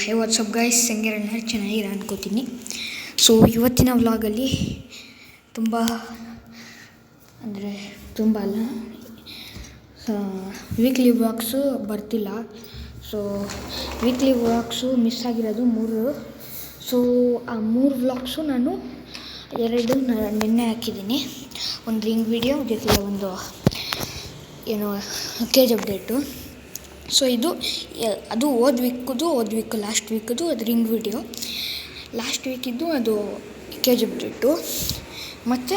ಹೇ WhatsApp guys, ಹೆಂಗಿರಣ್ಣ ಚೆನ್ನಾಗಿರ ಅನ್ಕೋತೀನಿ. So ಇವತ್ತಿನ ವ್ಲಾಗಲ್ಲಿ ತುಂಬ ಅಲ್ಲ, ವೀಕ್ಲಿ ವ್ಲಾಗ್ಸು ಬರ್ತಿಲ್ಲ. ಸೊ ವೀಕ್ಲಿ ವ್ಲಾಗ್ಸು ಮಿಸ್ ಆಗಿರೋದು 3. ಸೊ ಆ 3 ವ್ಲಾಗ್ಸು ನಾನು 2 ನಿನ್ನೆ ಹಾಕಿದ್ದೀನಿ. ಒಂದು ರಿಂಗ್ ವಿಡಿಯೋ ಜೊತೆ ಒಂದು ಕೇಜ್ ಅಪ್ಡೇಟು. ಸೊ ಅದು ಹೋದ ವೀಕು ಲಾಸ್ಟ್ ವೀಕದು ಅದು ರಿಂಗ್ ವಿಡಿಯೋ. ಲಾಸ್ಟ್ ವೀಕಿದ್ದು ಅದು ಕೇಜ್ ಅಪ್ಡೇಟು. ಮತ್ತು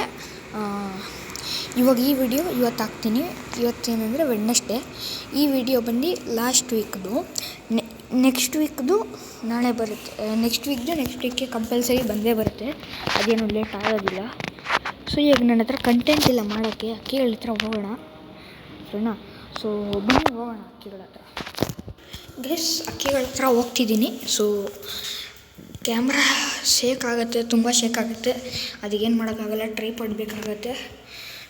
ಇವಾಗ ಈ ವಿಡಿಯೋ ಇವತ್ತು ಹಾಕ್ತೀನಿ. ಇವತ್ತೇನೆಂದರೆ ವೆಡ್ನೆಸ್ಡೇ. ಈ ವಿಡಿಯೋ ಬಂದು ಲಾಸ್ಟ್ ವೀಕ್ದು. ನೆಕ್ಸ್ಟ್ ವೀಕ್ದು ನಾಳೆ ಬರುತ್ತೆ. ನೆಕ್ಸ್ಟ್ ವೀಕ್ಗೆ ಕಂಪಲ್ಸರಿ ಬಂದೇ ಬರುತ್ತೆ, ಅದೇನು ಲೇಟ್ ಆಗೋದಿಲ್ಲ. ಸೊ ಈಗ ನನ್ನ ಹತ್ರ ಕಂಟೆಂಟ್ ಇಲ್ಲ ಮಾಡೋಕ್ಕೆ. ಅಕ್ಕಿಗಳ ಹತ್ರ ಹೋಗೋಣ ಸರಿನಾ? ಸೊ ಬನ್ನಿ ಹೋಗೋಣ ಅಕ್ಕಿಗಳ ಹತ್ರ. ಗೈಸ್, ಅಕ್ಕಿಗಳ ಹತ್ರ ಹೋಗ್ತಿದ್ದೀನಿ. ಸೊ ಕ್ಯಾಮ್ರಾ ಶೇಕ್ ಆಗುತ್ತೆ, ತುಂಬ ಶೇಕ್ ಆಗುತ್ತೆ. ಅದಕ್ಕೇನು ಮಾಡೋಕ್ಕಾಗಲ್ಲ, ಟ್ರೈಪಾಡ್ ಬೇಕಾಗುತ್ತೆ.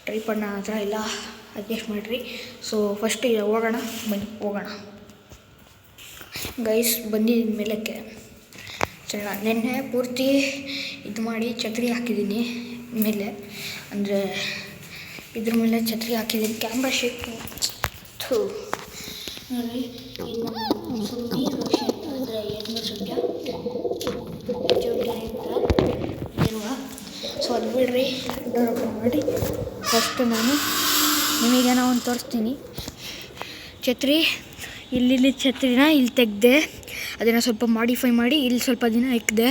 ಟ್ರೈಪಾಡ್ ನನ್ನ ಹತ್ರ ಇಲ್ಲ, ಅಡ್ಜಸ್ಟ್ ಮಾಡಿರಿ. ಸೊ ಫಸ್ಟ್ ಹೋಗೋಣ, ಬನ್ನಿ ಹೋಗೋಣ. ಗೈಸ್ ಬಂದಿದ್ದೀನಿ ಮೇಲಕ್ಕೆ ಸರಿನಾ? ನೆನ್ನೆ ಪೂರ್ತಿ ಇದು ಮಾಡಿ ಛತ್ರಿ ಹಾಕಿದ್ದೀನಿ ಮೇಲೆ, ಅಂದರೆ ಇದ್ರ ಮೇಲೆ ಛತ್ರಿ ಹಾಕಿದ್ದೀನಿ. ಕ್ಯಾಮ್ರಾ ಶೇಕ್ ನೋಡಿ. ಇದು ಫುಲ್ ನೀರು ಅಂದರೆ ಏನು ಸದ್ಯ ಇರುವ. ಸೊ ಅದು ಬಿಡ್ರಿ, ಡೋರ್ ಓಪನ್ ಮಾಡಿ. ಫಸ್ಟ್ ನಾನು ನಿಮಗೇನೋ ಒಂದು ತೋರಿಸ್ತೀನಿ. ಛತ್ರಿ ಇಲ್ಲಿ ಛತ್ರಿನ ಇಲ್ಲಿ ತೆಗೆದೆ, ಅದನ್ನು ಸ್ವಲ್ಪ ಮಾಡಿಫೈ ಮಾಡಿ ಇಲ್ಲಿ ಸ್ವಲ್ಪ ದಿನ ಇಕ್ಕಿದೆ.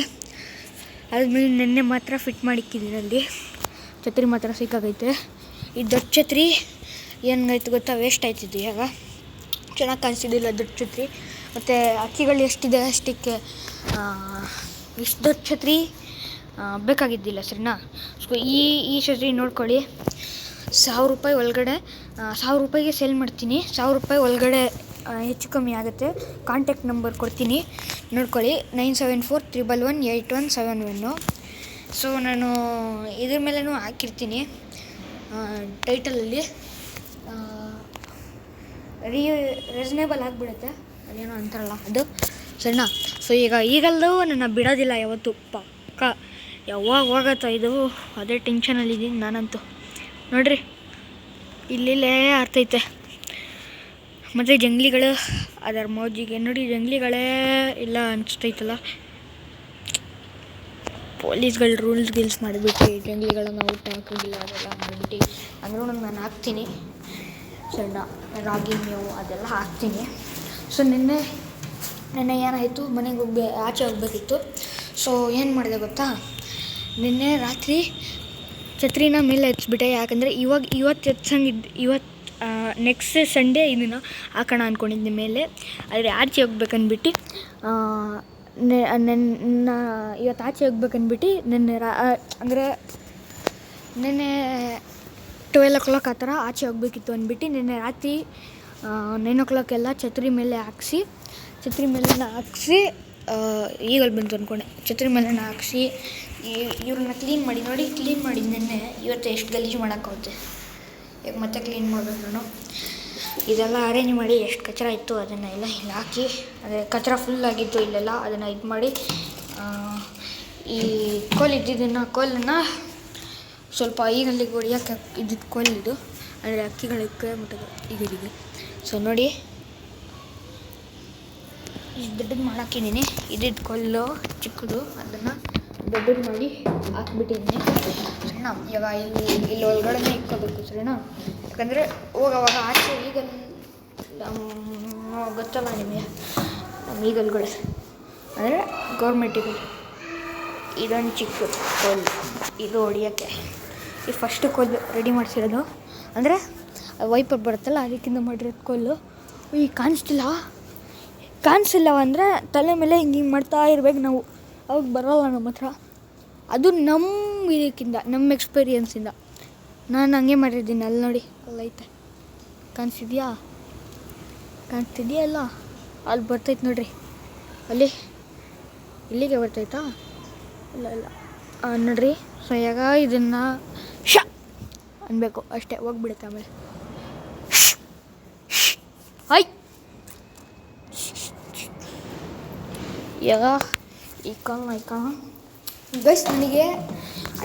ಆದಮೇಲೆ ನೆನ್ನೆ ಮಾತ್ರ ಫಿಟ್ ಮಾಡಿಕ್ಕಿದ್ದೀನಿ. ಅಲ್ಲಿ ಛತ್ರಿ ಮಾತ್ರ ಸಿಕ್ಕಾಗೈತೆ. ಈ ದೊಡ್ಡ ಛತ್ರಿ ಏನಾಯ್ತು ಗೊತ್ತಾ, ವೇಸ್ಟ್ ಆಯ್ತಿದ್ದು. ಇವಾಗ ಚೆನ್ನಾಗಿ ಕಾಣಿಸ್ತಿದ್ದಿಲ್ಲ ದೊಡ್ಡ ಛತ್ರಿ. ಮತ್ತು ಅಕ್ಕಿಗಳು ಎಷ್ಟಿದೆ ಅಷ್ಟಕ್ಕೆ ಇಷ್ಟು ದೊಡ್ಡ ಛತ್ರಿ ಬೇಕಾಗಿದ್ದಿಲ್ಲ ಸರಿನಾ? ಸೊ ಈ ಛತ್ರಿ ನೋಡ್ಕೊಳ್ಳಿ, 1000 ರೂಪಾಯಿ ಒಳಗಡೆ, 1000 ರೂಪಾಯಿಗೆ ಸೇಲ್ ಮಾಡ್ತೀನಿ. 1000 ರೂಪಾಯಿ ಒಳಗಡೆ ಹೆಚ್ಚು ಕಮ್ಮಿ ಆಗುತ್ತೆ. ಕಾಂಟ್ಯಾಕ್ಟ್ ನಂಬರ್ ಕೊಡ್ತೀನಿ, ನೋಡ್ಕೊಳ್ಳಿ. 9743118171. ಸೊ ನಾನು ಇದ್ರ ಮೇಲೂ ಹಾಕಿರ್ತೀನಿ ಟೈಟಲಲ್ಲಿ. ರೀಸನೇಬಲ್ ಆಗಿಬಿಡುತ್ತೆ, ಅದೇನೋ ಅಂತಾರಲ್ಲ ಅದು ಸರಿನಾ? ಸೊ ಈಗಲ್ಲೂ ನನ್ನ ಬಿಡೋದಿಲ್ಲ ಯಾವತ್ತು, ಪಕ್ಕ. ಯಾವಾಗ ಹೋಗತ್ತೋ ಇದು, ಅದೇ ಟೆನ್ಷನಲ್ಲಿದ್ದೀನಿ ನಾನಂತೂ. ನೋಡ್ರಿ ಇಲ್ಲಿಲ್ಲೇ ಆರ್ತೈತೆ. ಮತ್ತು ಜಂಗ್ಲಿಗಳು ಅದರ ಮೋಜಿಗೆ ನೋಡಿ, ಜಂಗ್ಲಿಗಳೇ ಇಲ್ಲ ಅನಿಸ್ತೈತಲ್ಲ. ಪೊಲೀಸ್ಗಳು ರೂಲ್ಸ್ ಮಾಡಿಬಿಟ್ಟು ಜಂಗ್ಲಿಗಳನ್ನ ಊಟ ಹಾಕೋಂಗಿಲ್ಲ, ಅದೆಲ್ಲ ಮಾಡಿಬಿಟ್ಟು. ಅಂದ್ರೂ ನಾನು ಹಾಕ್ತೀನಿ ಸಣ್ಣ ರಾಗಿ ಮೇವು ಅದೆಲ್ಲ ಹಾಕ್ತೀನಿ. ಸೊ ನಿನ್ನೆ ಏನಾಯಿತು, ಮನೆಗೆ ಆಚೆ ಹೋಗ್ಬೇಕಿತ್ತು. ಸೊ ಏನು ಮಾಡಿದೆ ಗೊತ್ತಾ, ನಿನ್ನೆ ರಾತ್ರಿ ಛತ್ರಿನ ಮೇಲೆ ಹಚ್ಬಿಟ್ಟೆ. ಯಾಕಂದರೆ ಇವತ್ತು ನೆಕ್ಸ್ಟ್ ಸಂಡೇ ಇದನ್ನು ಹಾಕೋಣ ಅಂದ್ಕೊಂಡಿದ್ದೆ ಮೇಲೆ. ಆದರೆ ಆಚೆ ಹೋಗ್ಬೇಕಂದ್ಬಿಟ್ಟು ಇವತ್ತು ಆಚೆ ಹೋಗ್ಬೇಕಂದ್ಬಿಟ್ಟು ನಿನ್ನೆ 12 o'clock ಆ ಥರ ಆಚೆ ಹೋಗ್ಬೇಕಿತ್ತು ಅಂದ್ಬಿಟ್ಟು ನಿನ್ನೆ ರಾತ್ರಿ 9 o'clock ಎಲ್ಲ ಛತ್ರಿ ಮೇಲೆ ಹಾಕ್ಸಿ ಈಗಲ್ಲಿ ಬಂತು ಅಂದ್ಕೊಂಡೆ. ಛತ್ರಿ ಮೇಲೆ ಹಾಕ್ಸಿ ಇವ್ರನ್ನ ಕ್ಲೀನ್ ಮಾಡಿ ನಿನ್ನೆ. ಇವತ್ತು ಎಷ್ಟು ಗಲೀಜು ಮಾಡೋಕ್ಕಾಗುತ್ತೆ, ಈಗ ಮತ್ತೆ ಕ್ಲೀನ್ ಮಾಡಬೇಕು ನಾನು. ಇದೆಲ್ಲ ಅರೇಂಜ್ ಮಾಡಿ ಎಷ್ಟು ಕಚರ ಇತ್ತು ಅದನ್ನು ಎಲ್ಲ ಇಲ್ಲಿ ಹಾಕಿ, ಅಂದರೆ ಕಚರ ಫುಲ್ ಆಗಿತ್ತು ಇಲ್ಲೆಲ್ಲ, ಅದನ್ನು ಇದು ಮಾಡಿ ಈ ಕೋಲನ್ನು ಸ್ವಲ್ಪ ಈಗಲ್ಲಿಗೆ ಹೊಡಿಯೋಕ್ಕೆ ಇದ್ದಿದ್ದು ಕೋಲಿದು, ಅಂದರೆ ಅಕ್ಕಿಗಳಿಗೆ ಮತ್ತು ಈಗಲಿಗೆ. ಸೊ ನೋಡಿ, ಇಷ್ಟು ದೊಡ್ಡದು ಮಾಡಾಕಿದ್ದೀನಿ. ಇದ್ದಿದ್ದು ಕೊಲ್ಲು ಚಿಕ್ಕದು, ಅದನ್ನು ದೊಡ್ಡದು ಮಾಡಿ ಹಾಕ್ಬಿಟ್ಟಿದ್ದೀನಿ ಸರಿನಾ? ಇವಾಗ ಇಲ್ಲಿ ಒಳಗಡೆ ಇಕ್ಕೋಬೇಕು ಸರಿನಾ? ಯಾಕಂದರೆ ಹೋಗೋವಾಗ ಆಚೆ ಈಗಲ್ ಗೊತ್ತಲ್ಲ ನಿಮಗೆ, ನಮ್ಮ ಈಗಲ್ಗಳು ಅಂದರೆ ಗೌರ್ಮೆಂಟ್ ಈಗಲ್. ಇದೊಂದು ಚಿಕ್ಕ ಕೋಲ್, ಇದು ಹೊಡಿಯೋಕ್ಕೆ. ಈ ಫಸ್ಟ್ ಕೋಲ್ ರೆಡಿ ಮಾಡಿಸಿರೋದು, ಅಂದರೆ ವೈಪರ್ ಬರುತ್ತಲ್ಲ ಅದಕ್ಕಿಂತ ಮಾಡಿರೋದು ಕೋಲು. ಈಗ ಕಾಣಿಸ್ತಿಲ್ಲ ಅಂದರೆ ತಲೆ ಮೇಲೆ ಹಿಂಗೆ ಮಾಡ್ತಾ ಇರ್ಬೇಕು ನಾವು, ಅವಾಗ ಬರೋಲ್ಲ ನಮ್ಮ ಹತ್ರ. ಅದು ನಮ್ಮ ಎಕ್ಸ್ಪೀರಿಯನ್ಸಿಂದ ನಾನು ಹಂಗೆ ಮಾಡಿದ್ದೀನಿ. ಅಲ್ಲಿ ನೋಡಿ, ಅಲ್ಲೈತೆ, ಕಾಣಿಸ್ತಿದ್ಯಾ ಅಲ್ಲ, ಅಲ್ಲಿ ಬರ್ತೈತೆ ನೋಡ್ರಿ, ಇಲ್ಲಿಗೆ ಬರ್ತೈತಾ? ಇಲ್ಲ ನೋಡ್ರಿ. ಸೊ ಈಗ ಇದನ್ನು ಅನ್ಬೇಕು ಅಷ್ಟೇ, ಹೋಗ್ಬಿಡುತ್ತೆ. ಆಮೇಲೆ ಈಗ ಗೈಸ್ ನನಗೆ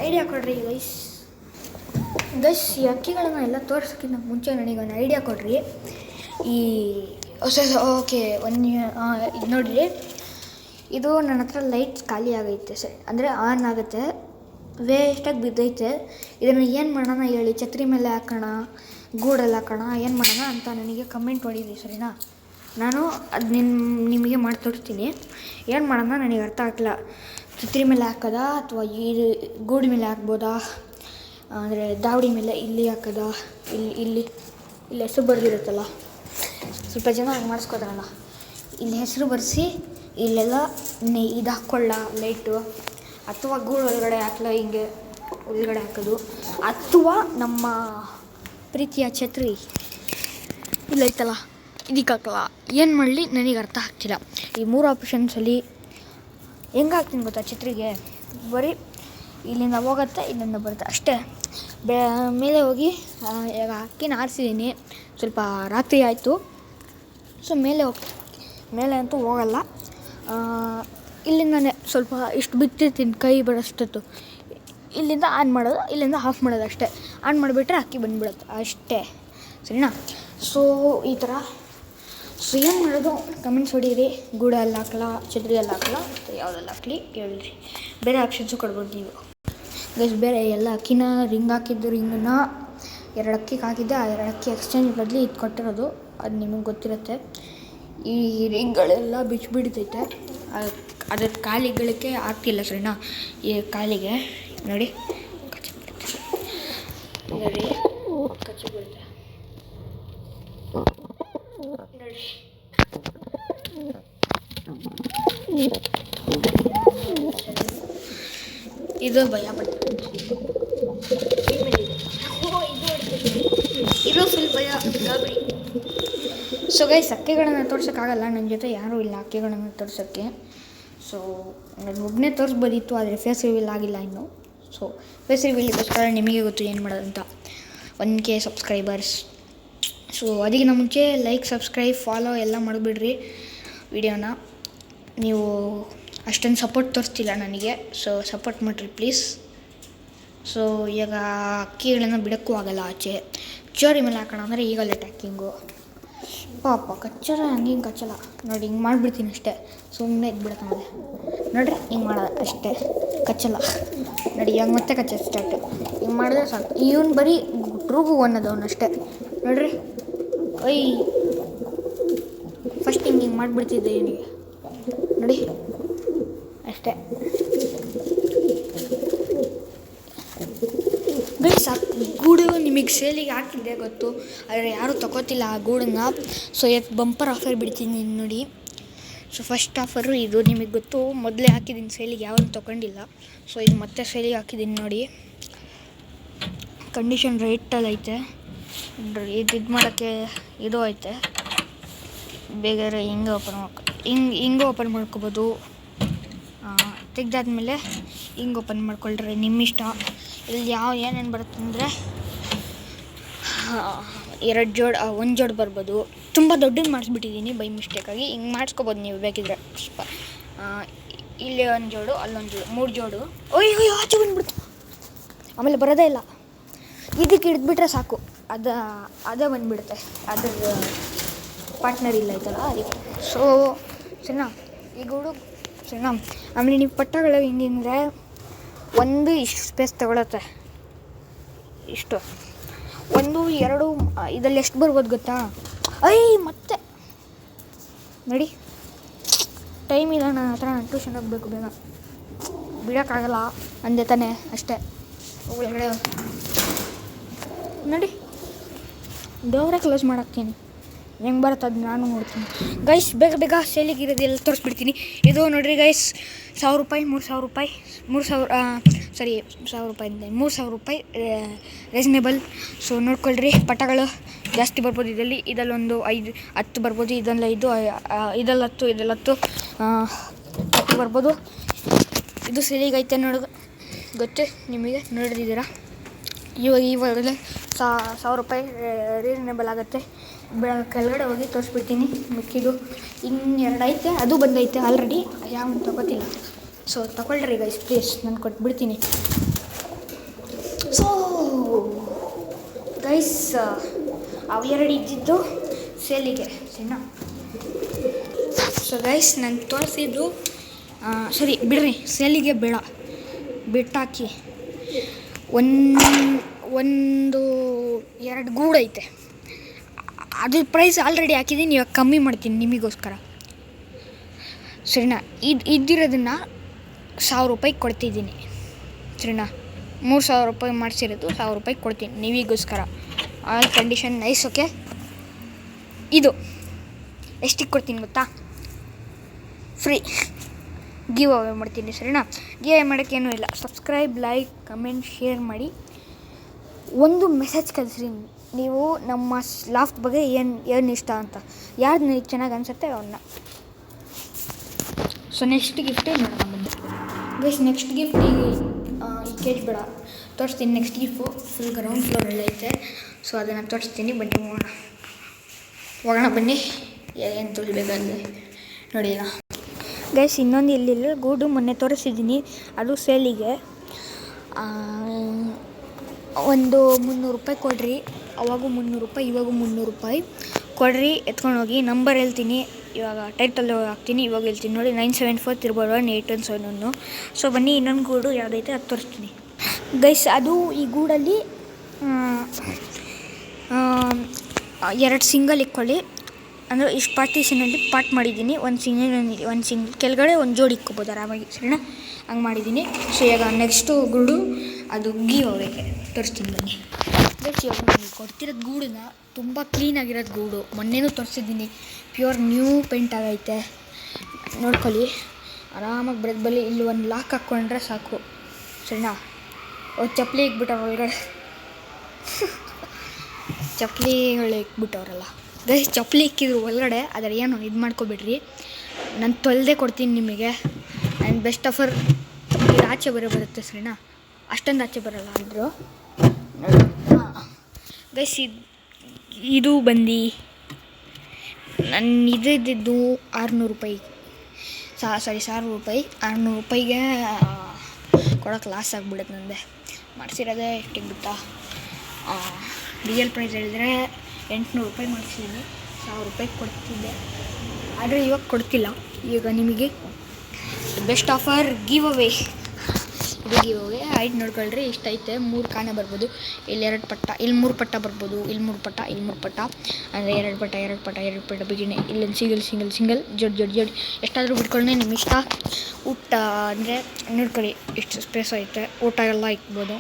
ಐಡಿಯಾ ಕೊಡ್ರಿ ಗೈಸ್ ಈ ಅಕ್ಕಿಗಳನ್ನ ಎಲ್ಲ ತೋರಿಸೋಕ್ಕಿಂತ ಮುಂಚೆ ನನಗೆ ಒಂದು ಐಡಿಯಾ ಕೊಡ್ರಿ. ಈ ಓಕೆ ಇದು ನೋಡಿರಿ, ಇದು ನನ್ನ ಹತ್ರ ಲೈಟ್ ಖಾಲಿ ಆಗೈತೆ ಅಂದರೆ ಆನ್ ಆಗುತ್ತೆ, ವೇಸ್ಟಾಗಿ ಬಿದ್ದೈತೆ. ಇದನ್ನು ಏನು ಮಾಡೋಣ ಹೇಳಿ, ಛತ್ರಿ ಮೇಲೆ ಹಾಕೋಣ, ಗೂಡಲ್ಲಿ ಹಾಕೋಣ, ಏನು ಮಾಡೋಣ ಅಂತ ನನಗೆ ಕಮೆಂಟ್ ಮಾಡಿದ್ರಿ ಸರಿನಾ. ನಾನು ಅದು ನಿಮಗೆ ಮಾಡಿ ತೋರಿಸ್ತೀನಿ. ಏನು ಮಾಡೋಣ ನನಗೆ ಅರ್ಥ ಆಗ್ತಿಲ್ಲ. ಛತ್ರಿ ಮೇಲೆ ಹಾಕೋದಾ ಅಥವಾ ಈ ಗೂಡು ಮೇಲೆ ಹಾಕ್ಬೋದಾ, ಅಂದರೆ ದಾವಡಿ ಮೇಲೆ ಇಲ್ಲಿ ಹಾಕೋದಾ, ಇಲ್ಲಿ ಹೆಸರು ಬರೆದಿರುತ್ತಲ್ಲ, ಸ್ವಲ್ಪ ಜನ ಹಂಗೆ ಮಾಡಿಸ್ಕೋತಾರಲ್ಲ, ಇಲ್ಲಿ ಹೆಸರು ಬರೆಸಿ ಇಲ್ಲೆಲ್ಲ ಇದು ಹಾಕ್ಕೊಳ್ಳ ಲೈಟು, ಅಥವಾ ಗೂಡು ಒಳಗಡೆ ಹಾಕ್ಲ ಹಿಂಗೆ ಒಳಗಡೆ ಹಾಕೋದು, ಅಥವಾ ನಮ್ಮ ಪ್ರೀತಿಯ ಛತ್ರಿ ಇಲ್ಲೈತಲ್ಲ ಇದಕ್ಕೆ ಹಾಕಲ್ಲ. ಏನು ಮಾಡಲಿ ನನಗೆ ಅರ್ಥ ಆಗ್ತಿಲ್ಲ. ಈ 3 ಆಪ್ಷನ್ಸಲ್ಲಿ ಹೆಂಗೆ ಹಾಕ್ತೀನಿ ಗೊತ್ತಾ ಛತ್ರಿಗೆ, ಬರೀ ಇಲ್ಲಿಂದ ಹೋಗುತ್ತೆ, ಇಲ್ಲಿಂದ ಬರುತ್ತೆ ಅಷ್ಟೇ. ಮೇಲೆ ಹೋಗಿ ಈಗ ಅಕ್ಕಿನ ಆರಿಸಿದ್ದೀನಿ, ಸ್ವಲ್ಪ ರಾತ್ರಿ ಆಯಿತು, ಸೊ ಮೇಲೆ ಅಂತೂ ಹೋಗಲ್ಲ. ಇಲ್ಲಿಂದನೇ ಸ್ವಲ್ಪ ಇಷ್ಟು ಬಿತ್ತಿರ್ತೀನಿ ಕೈ ಬರೋಷ್ಟೊತ್ತು, ಇಲ್ಲಿಂದ ಆನ್ ಮಾಡೋದು, ಇಲ್ಲಿಂದ ಆಫ್ ಮಾಡೋದು ಅಷ್ಟೇ. ಆನ್ ಮಾಡಿಬಿಟ್ರೆ ಅಕ್ಕಿ ಬಂದುಬಿಡುತ್ತೆ ಅಷ್ಟೇ ಸರಿನಾ. ಸೊ ಈ ಥರ. ಸೊ ಏನು ಮಾಡೋದು ಕಮೆಂಟ್ಸ್ ಹೊಡೀರಿ. ಗೂಡಲ್ಲಿ ಹಾಕಲ್ಲ, ಛತ್ರಿಯಲ್ಲಿ ಹಾಕಲ್ಲ, ಯಾವುದೆಲ್ಲ ಹಾಕ್ಲಿ ಹೇಳ್ರಿ. ಬೇರೆ ಆಪ್ಷನ್ಸು ಕೊಡ್ಬೋದು ನೀವು ಗೈಸ್. ಬೇರೆ ಎಲ್ಲ ಅಕ್ಕಿನ ರಿಂಗ್ ಹಾಕಿದ್ದು, ರಿಂಗನ್ನ 2 ಅಕ್ಕಿಗೆ ಹಾಕಿದ್ದೆ, ಆ 2 ಅಕ್ಕಿ ಎಕ್ಸ್ಚೇಂಜ್ ಬದಲಿ ಇದು ಕೊಟ್ಟಿರೋದು, ಅದು ನಿಮಗೆ ಗೊತ್ತಿರುತ್ತೆ. ಈ ರಿಂಗ್ಗಳೆಲ್ಲ ಬಿಚ್ಚಿಬಿಡ್ತೈತೆ, ಅದ್ರ ಕಾಲಿಗಳಿಗೆ ಆಗ್ತಿಲ್ಲ ಸರಿನಾ. ಈ ಕಾಲಿಗೆ ನೋಡಿ ಕಚ್ಚಿ ಬಿಡುತ್ತೆ, ನೋಡಿ ಕಚ್ಚಿ ಬಿಡುತ್ತೆ ನೋಡಿ. ಇದು ಭಯ ಪಡ್ತದೆ, ಇದು ಫುಲ್ ಭಯ ಗಾಬರಿ. ಸೊ ಗೈಸ್ ಅಕ್ಕಿಗಳನ್ನು ತೋರ್ಸೋಕ್ಕಾಗಲ್ಲ, ನನ್ನ ಜೊತೆ ಯಾರೂ ಇಲ್ಲ ಅಕ್ಕಿಗಳನ್ನು ತೋರ್ಸೋಕ್ಕೆ. ಸೊ ನಾನು ಒಬ್ಬನೇ ತೋರಿಸ್ಬೋದಿತ್ತು, ಆದರೆ ಫೇಸ್ ರಿವೀಲ್ ಆಗಿಲ್ಲ ಇನ್ನು. ಸೊ ಫೇಸ್ ರಿವೀಲಿಗೋಸ್ಕರ ನಿಮಗೆ ಗೊತ್ತು ಏನು ಮಾಡೋದಂತ. 1K subscribers. ಸೊ ಅದಕ್ಕಿಂತ ಮುಂಚೆ ಲೈಕ್, ಸಬ್ಸ್ಕ್ರೈಬ್, ಫಾಲೋ ಎಲ್ಲ ಮಾಡಿಬಿಡ್ರಿ ವಿಡಿಯೋನ. ನೀವು ಅಷ್ಟೊಂದು ಸಪೋರ್ಟ್ ತೋರಿಸ್ತಿಲ್ಲ ನನಗೆ, ಸೊ ಸಪೋರ್ಟ್ ಮಾಡಿರಿ ಪ್ಲೀಸ್. ಸೊ ಈಗ ಅಕ್ಕಿಗಳನ್ನು ಬಿಡೋಕ್ಕೂ ಆಗಲ್ಲ ಆಚೆ. ಚೋರಿ ಮೇಲೆ ಹಾಕೋಣ ಅಂದರೆ ಈಗ ಲೇಟ್ ಹಾಕಿಂಗು ಪಾಪ ಕಚ್ಚರ ಹಂಗೆ ಹಿಂಗೆ ಕಚ್ಚಲ್ಲ ನೋಡಿ. ಹಿಂಗೆ ಮಾಡಿಬಿಡ್ತೀನಿ ಅಷ್ಟೇ, ಸುಮ್ಮನೆ ಇದ್ಬಿಡುತ್ತೆ ಆಮೇಲೆ. ನೋಡಿರಿ ಹಿಂಗೆ ಮಾಡೋದು ಅಷ್ಟೇ, ಕಚ್ಚಲ್ಲ ನೋಡಿ. ಹಂಗೆ ಮತ್ತೆ ಕಚ್ಚೋದು ಸ್ಟಾರ್ಟು, ಹಿಂಗೆ ಮಾಡಿದ್ರೆ ಸಾಕು. ಇವನು ಬರೀ ಟ್ರೂಗು ಅನ್ನೋದವನು ಅಷ್ಟೇ ನೋಡಿರಿ. ಫಸ್ಟ್ ಹಿಂಗೆ ಮಾಡಿಬಿಡ್ತಿದ್ದೆ ಇವನಿಗೆ ನೋಡಿ ಅಷ್ಟೇ. ಗೈಸ್ ಗೂಡು ನಿಮಗೆ ಸೇಲಿಗೆ ಹಾಕಿದ್ದೆ ಗೊತ್ತು, ಆದರೆ ಯಾರೂ ತಗೋತಿಲ್ಲ ಆ ಗೂಡನ್ನ. ಸೊ ಬಂಪರ್ ಆಫರ್ ಬಿಡ್ತೀನಿ ನೋಡಿ. ಸೊ ಫಸ್ಟ್ ಆಫರು ಇದು ನಿಮಗೆ ಗೊತ್ತು, ಮೊದಲೇ ಹಾಕಿದ್ದೀನಿ ಸೇಲಿಗೆ, ಯಾರೂ ತೊಗೊಂಡಿಲ್ಲ. ಸೊ ಇದು ಮತ್ತೆ ಸೇಲಿಗೆ ಹಾಕಿದ್ದೀನಿ ನೋಡಿ. ಕಂಡೀಷನ್ ರೈಟಲ್ಲಿ ಐತೆ, ಇದು ಮಾಡೋಕ್ಕೆ ಇದು ಐತೆ. ಬೇರೆ ಹಿಂಗೆ ಓಪನ್ ಮಾಡ್ಕೊಬೋದು. ತೆಗ್ದಾದ್ಮೇಲೆ ಹಿಂಗೆ ಓಪನ್ ಮಾಡ್ಕೊಳ್ರಿ, ನಿಮ್ಮಿಷ್ಟ. ಇಲ್ಲಿ ಏನೇನು ಬರುತ್ತೆ ಅಂದರೆ 2 ಜೋಡು, 1 ಜೋಡು ಬರ್ಬೋದು. ತುಂಬ ದೊಡ್ಡದು ಮಾಡಿಸ್ಬಿಟ್ಟಿದ್ದೀನಿ ಬೈ ಮಿಸ್ಟೇಕಾಗಿ. ಹಿಂಗೆ ಮಾಡಿಸ್ಕೊಬೋದು ನೀವು ಬೇಕಿದ್ರೆ. ಇಲ್ಲಿ 1 ಜೋಡು, ಅಲ್ಲೊಂದು ಜೋಡು, 3 ಜೋಡು. ಅಯ್ಯೋ ಆಚೆ ಬಂದ್ಬಿಡ್ತು, ಆಮೇಲೆ ಬರೋದೇ ಇಲ್ಲ. ಇದಕ್ಕೆ ಹಿಡಿದ್ಬಿಟ್ರೆ ಸಾಕು, ಅದೇ ಬಂದುಬಿಡುತ್ತೆ. ಅದ್ರ ಪಾರ್ಟ್ನರ್ ಇಲ್ಲ ಐತಲ್ಲ ಅದಕ್ಕೆ. ಸೊ ಸರಿನಾ, ಈ ಗೂಡು ಸರಿನಾ. ಆಮೇಲೆ ನೀವು ಪಟ್ಟಗಳು ಹೆಂಗಂದರೆ ಒಂದು ಇಷ್ಟು ಸ್ಪೇಸ್ ತಗೊಳತ್ತೆ, ಇಷ್ಟು 1 2 ಇದರಲ್ಲಿ ಎಷ್ಟು ಬರ್ಬೋದು ಗೊತ್ತಾ. ಮತ್ತೆ ನೋಡಿ ಟೈಮ್ ಇಲ್ಲ ನನ್ನ ಹತ್ರ, ನಾನು ಟ್ಯೂಷನ್ ಹೋಗ್ಬೇಕು, ಬೇಗ ಬಿಡೋಕ್ಕಾಗಲ್ಲ ಅಂದೆ ತಾನೆ ಅಷ್ಟೇ. ಒಳಗಡೆ ನೋಡಿ ಡೋರೇ ಕ್ಲೋಸ್ ಮಾಡಾಕ್ತೀನಿ, ಹೆಂಗೆ ಬರುತ್ತೆ ಅದು ನಾನು ನೋಡ್ತೀನಿ ಗೈಸ್. ಬೇಗ ಸೇಲಿಗೆ ಇರೋದೆಲ್ಲ ತೋರಿಸ್ಬಿಡ್ತೀನಿ. ಇದು ನೋಡಿರಿ ಗೈಸ್, 1000 ರೂಪಾಯಿ, 3000 ರೂಪಾಯಿ, 3000 ರೂಪಾಯಿ ರೀಸನೇಬಲ್. ಸೊ ನೋಡ್ಕೊಳ್ರಿ, ಪಟಗಳು ಜಾಸ್ತಿ ಬರ್ಬೋದು ಇದರಲ್ಲಿ. ಇದಲ್ಲೊಂದು 5-10 ಬರ್ಬೋದು, ಇದರಲ್ಲಿ 5, ಇದರಲ್ಲಿ 10 ಬರ್ಬೋದು. ಇದು ಸೇಲಿಗೆ ಐತೆ ನೋಡೋದು ಗೊತ್ತೇ ನಿಮಗೆ, ನೋಡಿದ್ದೀರಾ. ಇವಾಗಲೇ 1000 ರೂಪಾಯಿ ರೀಸನೇಬಲ್ ಆಗುತ್ತೆ. ಕೆಳಗಡೆ ಹೋಗಿ ತೋರಿಸ್ಬಿಡ್ತೀನಿ. ಮಿಕ್ಕಿದ್ದು ಇನ್ನೆರಡು ಐತೆ, ಅದು ಬಂದೈತೆ ಆಲ್ರೆಡಿ, ಯಾವ ತೊಗೋತಿಲ್ಲ. ಸೊ ತಗೊಳ್ರಿ ಗೈಸ್ ಪ್ಲೀಸ್, ನಾನು ಕೊಟ್ಬಿಡ್ತೀನಿ. ಸೊ ಗೈಸ್ ಅವೆರಡು ಇದ್ದಿದ್ದು ಸೇಲಿಗೆ ಸರಿನಾ. ಸೊ ಗೈಸ್ ನಾನು ತೋರಿಸಿದ್ದು ಸರಿ ಬಿಡ್ರಿ, ಸೇಲಿಗೆ ಬೇಡ, ಬಿಟ್ಟಾಕಿ. ಒಂದು 2 ಗೂಡು ಐತೆ, ಅದ್ರ ಪ್ರೈಸ್ ಆಲ್ರೆಡಿ ಹಾಕಿದ್ದೀನಿ, ಇವಾಗ ಕಮ್ಮಿ ಮಾಡ್ತೀನಿ ನಿಮಗೋಸ್ಕರ ಸರಿನಾ. ಇದ್ದಿರೋದನ್ನು 1000 ರೂಪಾಯಿ ಕೊಡ್ತಿದ್ದೀನಿ ಸರಿನಾ. 3000 ರೂಪಾಯಿ ಮಾಡಿಸಿರೋದು 1000 ರೂಪಾಯಿ ಕೊಡ್ತೀನಿ ನೀವಿಗೋಸ್ಕರ. All condition nice. ಓಕೆ, ಇದು ಎಷ್ಟಿಗೆ ಕೊಡ್ತೀನಿ ಗೊತ್ತಾ? ಫ್ರೀ ಗಿವ್ ಅವೇ ಮಾಡ್ತೀನಿ ಸರಿನಾ. ಗಿವ್ ಅವೇ ಮಾಡೋಕ್ಕೇನೂ ಇಲ್ಲ. ಸಬ್ಸ್ಕ್ರೈಬ್, ಲೈಕ್, ಕಮೆಂಟ್, ಶೇರ್ ಮಾಡಿ. ಒಂದು ಮೆಸೇಜ್ ಕಳಿಸ್ರಿ ನೀವು ನಮ್ಮ ಲಾಫ್ಟ್ ಬಗ್ಗೆ ಏನು ಇಷ್ಟ ಅಂತ, ಯಾರು ನನಗೆ ಚೆನ್ನಾಗಿ ಅನಿಸುತ್ತೆ ಅವನ್ನ. ಸೊ ನೆಕ್ಸ್ಟ್ ಗಿಫ್ಟೇ ನೋಡೋಣ ಬಂದು ಗೈಸ್. ನೆಕ್ಸ್ಟ್ ಗಿಫ್ಟ್ ಈ ಕೇಜ್ ಬೇಡ, ತೋರಿಸ್ತೀನಿ. ನೆಕ್ಸ್ಟ್ ಗಿಫ್ಟು ಫುಲ್ ಗ್ರೌಂಡ್ ಫ್ಲೋರಲ್ಲಿ ಐತೆ. ಸೊ ಅದನ್ನು ತೋರಿಸ್ತೀನಿ, ಬನ್ನಿ ಹೋಗೋಣ ಬನ್ನಿ. ಏನು ತುಳಿಬೇಕಾದ್ರೆ ನೋಡಿ ಗೈಸ್. ಇನ್ನೊಂದು ಇಲ್ಲಿಲ್ಲ ಗೂಡು, ಮೊನ್ನೆ ತೋರಿಸಿದ್ದೀನಿ, ಅದು ಸೇಲಿಗೆ. ಒಂದು 300 ರೂಪಾಯಿ ಕೊಡ್ರಿ. ಅವಾಗೂ 300 ರೂಪಾಯಿ, ಇವಾಗೂ 300 ರೂಪಾಯಿ ಕೊಡ್ರಿ, ಎತ್ಕೊಂಡು ಹೋಗಿ. ನಂಬರ್ ಹೇಳ್ತೀನಿ, ಇವಾಗ ಟೈಟಲ್ ಹಾಕ್ತೀನಿ, ಇವಾಗ ಹೇಳ್ತೀನಿ ನೋಡಿ. 9743118171. ಸೊ ಬನ್ನಿ, ಇನ್ನೊಂದು ಗೂಡು ಯಾವುದೈತೆ ಅದು ತೋರಿಸ್ತೀನಿ ಗೈಸ್. ಅದು ಈ ಗೂಡಲ್ಲಿ 2 ಸಿಂಗಲ್ ಇಕ್ಕೊಳ್ಳಿ. ಅಂದರೆ ಇಷ್ಟು ಪಾರ್ಟಿಷನಲ್ಲಿ ಪಾರ್ಟ್ ಮಾಡಿದ್ದೀನಿ. ಒಂದು ಸಿಂಗಲ್ ಕೆಳಗಡೆ ಒಂದು ಜೋಡಿ ಇಕ್ಕೋಬೋದು ಆರಾಮಾಗಿ ಸರಿನಾ, ಹಂಗೆ ಮಾಡಿದ್ದೀನಿ. ಸೊ ಇವಾಗ ನೆಕ್ಸ್ಟು ಗೂಡು ಅದು ಗಿವ್ ಅವೇಗೆ ತೋರಿಸ್ತೀನಿ ಬನ್ನಿ ಗೈಸ್. ಇವಾಗ ನನಗೆ ಕೊಡ್ತಿರೋದು ಗೂಡನ್ನ ತುಂಬ ಕ್ಲೀನಾಗಿರೋದು ಗೂಡು, ಮೊನ್ನೆನೂ ತೋರಿಸಿದ್ದೀನಿ. ಪ್ಯೂರ್ ನ್ಯೂ ಪೇಂಟ್ ಆಗೈತೆ, ನೋಡ್ಕೊಳ್ಳಿ ಆರಾಮಾಗಿ ಬರೋದು. ಇಲ್ಲಿ ಒಂದು ಲಾಕ್ ಹಾಕ್ಕೊಂಡ್ರೆ ಸಾಕು ಸರಿನಾ. ಚಪ್ಪಲಿ ಇಕ್ಬಿಟ್ಟವ್ರ ಒಳಗಡೆ, ಚಪ್ಪಲಿಗಳು ಇಕ್ಬಿಟ್ಟವ್ರಲ್ಲ ಗೈಸ್. ಚಪ್ಪಲಿ ಇಕ್ಕಿದ್ರು ಒಳಗಡೆ, ಆದರೆ ಏನು ಇದು ಮಾಡ್ಕೊಬಿಡ್ರಿ, ನಾನು ತೊಳೆದೇ ಕೊಡ್ತೀನಿ ನಿಮಗೆ. ಆ್ಯಂಡ್ ಬೆಸ್ಟ್ ಆಫರ್ ಇದು ಆಚೆ ಬರುತ್ತೆ ಸರಿನಾ, ಅಷ್ಟೊಂದು ಆಚೆ ಬರೋಲ್ಲ ಅಂದರು. ಹಾಂ ಗೈಸ್, ಇದು ಬಂದು ನನ್ನ ಇದ್ದಿದ್ದು 600 ರೂಪಾಯಿ, 1000 ರೂಪಾಯಿ. 600 ರೂಪಾಯಿಗೆ ಕೊಡೋಕೆ ಲಾಸ್ ಆಗಿಬಿಡುತ್ತೆ ನಂದೆ. ಮಾಡಿಸಿರೋದೇ ಎಷ್ಟಿಗೆ ಬಿಟ್ಟ, ರಿಯಲ್ ಪ್ರೈಸ್ ಹೇಳಿದ್ರೆ 800 ರೂಪಾಯಿ ಮಾಡಿಸಿದ್ದೀನಿ. 1000 ರೂಪಾಯಿ ಕೊಡ್ತಿದ್ದೆ, ಆದರೆ ಇವಾಗ ಕೊಡ್ತಿಲ್ಲ. ಈಗ ನಿಮಗೆ ಬೆಸ್ಟ್ ಆಫರ್ ಗಿವ್ ಅವೇ, ಇದು ಗಿವ್ ಅವೇ. ಹೈಟ್ ನೋಡ್ಕೊಳ್ರಿ, ಇಷ್ಟೈತೆ. 3 ಕಾಣೆ ಬರ್ಬೋದು, ಇಲ್ಲಿ 2 ಪಟ್ಟ, ಇಲ್ಲಿ 3 ಪಟ್ಟ ಬರ್ಬೋದು, ಇಲ್ಲಿ 3 ಪಟ್ಟ, ಇಲ್ಲಿ 3 ಪಟ್ಟ, ಅಂದರೆ 2 ಪಟ್ಟ ಬಿಗಿನೇ. ಇಲ್ಲೊಂದು ಸಿಂಗಲ್ ಜೋಡಿ ಎಷ್ಟಾದರೂ ಬಿಟ್ಕೊಳ್ಳಿ, ನಿಮ್ಮ ಇಷ್ಟ. ಊಟ ಅಂದರೆ ನೋಡ್ಕೊಳ್ಳಿ ಎಷ್ಟು ಸ್ಪೇಸ್ ಐತೆ, ಊಟ ಎಲ್ಲ ಇಕ್ಬೋದು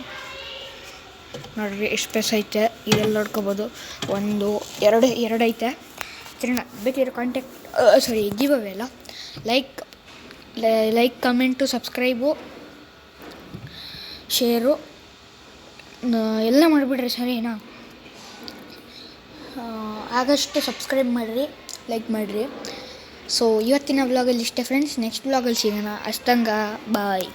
ನೋಡ್ರಿ, ಎಷ್ಟು ಸ್ಪೇಸ್ ಐತೆ, ಇದೆಲ್ಲ ನೋಡ್ಕೊಬೋದು. 1 2 ಐತೆ ಸರಿನಾ. ಬೇಕಿರೋ ಕಾಂಟ್ಯಾಕ್ಟ್ ಗಿವ್ ಅವೇ ಅಲ್ಲ, ಲೈಕ್ ಕಮೆಂಟು, ಸಬ್ಸ್ಕ್ರೈಬು, ಶೇರು ಎಲ್ಲ ಮಾಡಿಬಿಡ್ರಿ ಸರಿನಾ. ಆದಷ್ಟು ಸಬ್ಸ್ಕ್ರೈಬ್ ಮಾಡಿರಿ, ಲೈಕ್ ಮಾಡಿರಿ. ಸೊ ಇವತ್ತಿನ ವ್ಲಾಗಲ್ಲಿ ಇಷ್ಟೇ ಫ್ರೆಂಡ್ಸ್. ನೆಕ್ಸ್ಟ್ ವ್ಲಾಗಲ್ಲಿ ಸಿಗೋಣ. ಅಷ್ಟಂಗ ಬಾಯ್.